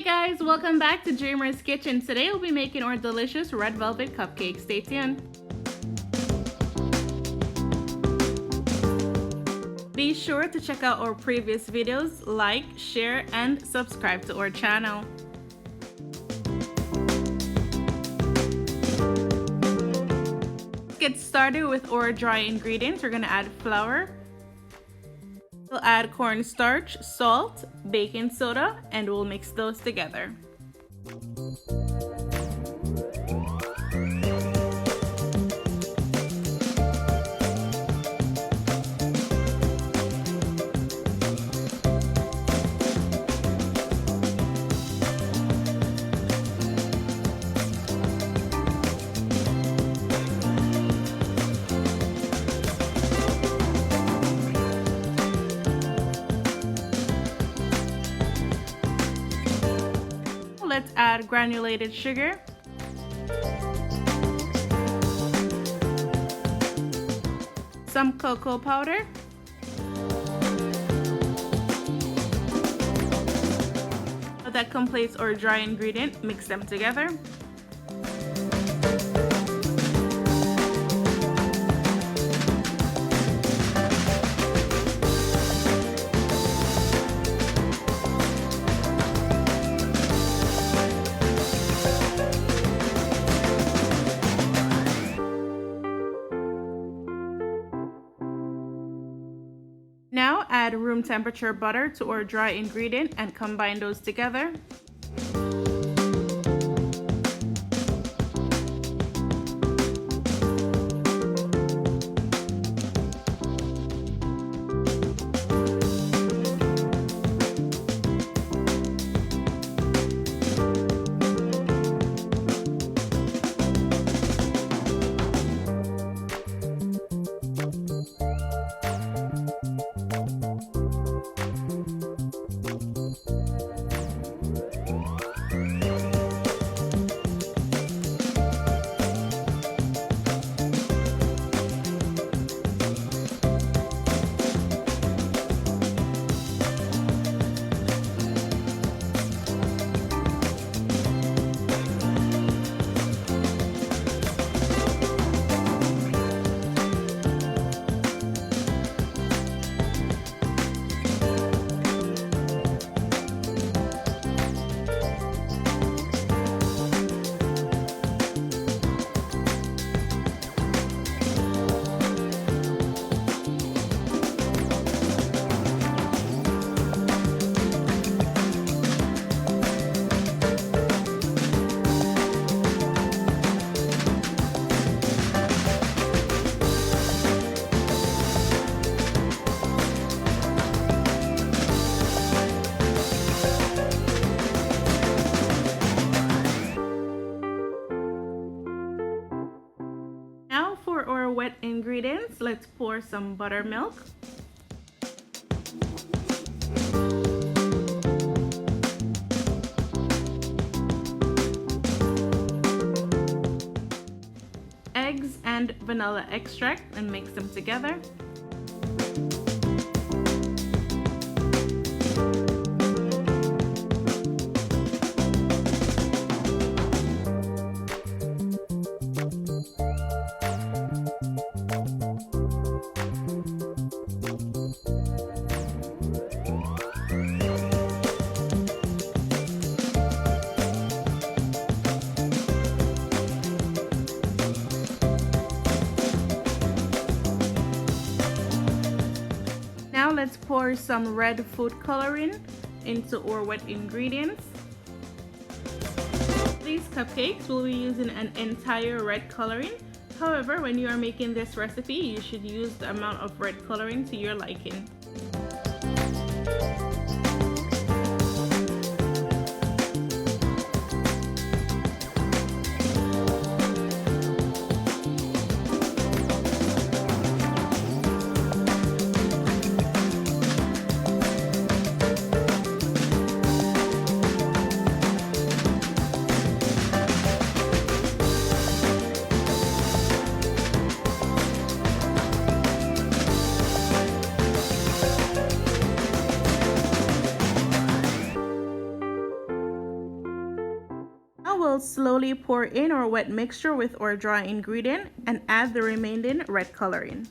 Hey guys, welcome back to Dreamer's Kitchen. Today we'll be making our delicious red velvet cupcakes. Stay tuned. Be sure to check out our previous videos, like, share, and subscribe to our channel. Let's get started with our dry ingredients. We're gonna add flour. We'll add cornstarch, salt, baking soda, and we'll mix those together. Let's add granulated sugar, some cocoa powder, that completes our dry ingredient. Mix them together. Now add room temperature butter to our dry ingredient and combine those together. For our wet ingredients, let's pour some buttermilk, eggs and vanilla extract, and mix them together. Now let's pour some red food coloring into our wet ingredients. These cupcakes will be using an entire red coloring. However, when you are making this recipe, you should use the amount of red coloring to your liking. we'll slowly pour in our wet mixture with our dry ingredient and add the remaining red coloring.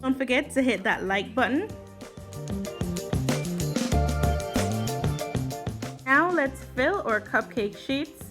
Don't forget to hit that like button. Now let's fill our cupcake sheets.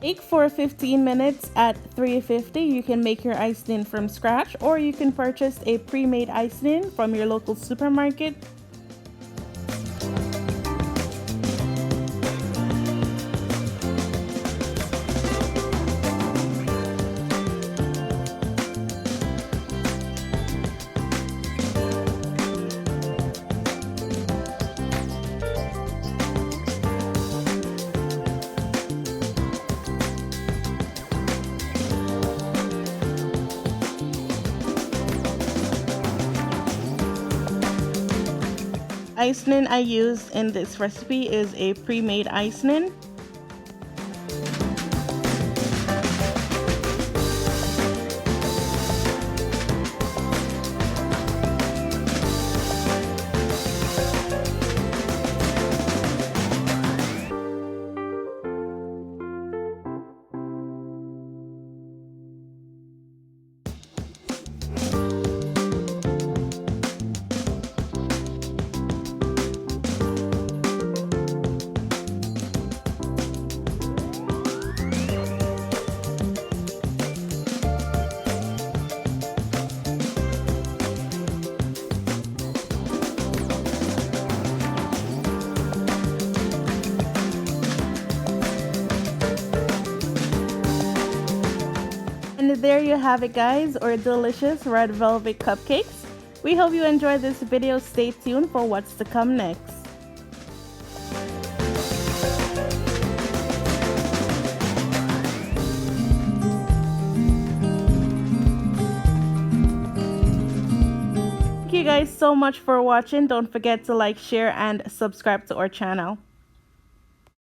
Bake for 15 minutes at 350. You can make your icing from scratch, or you can purchase a pre-made icing from your local supermarket. Icing I use in this recipe is a pre-made icing. there you have it, guys, our delicious red velvet cupcakes. We hope you enjoyed this video. Stay tuned for what's to come next. Thank you guys so much for watching. Don't forget to like, share, and subscribe to our channel.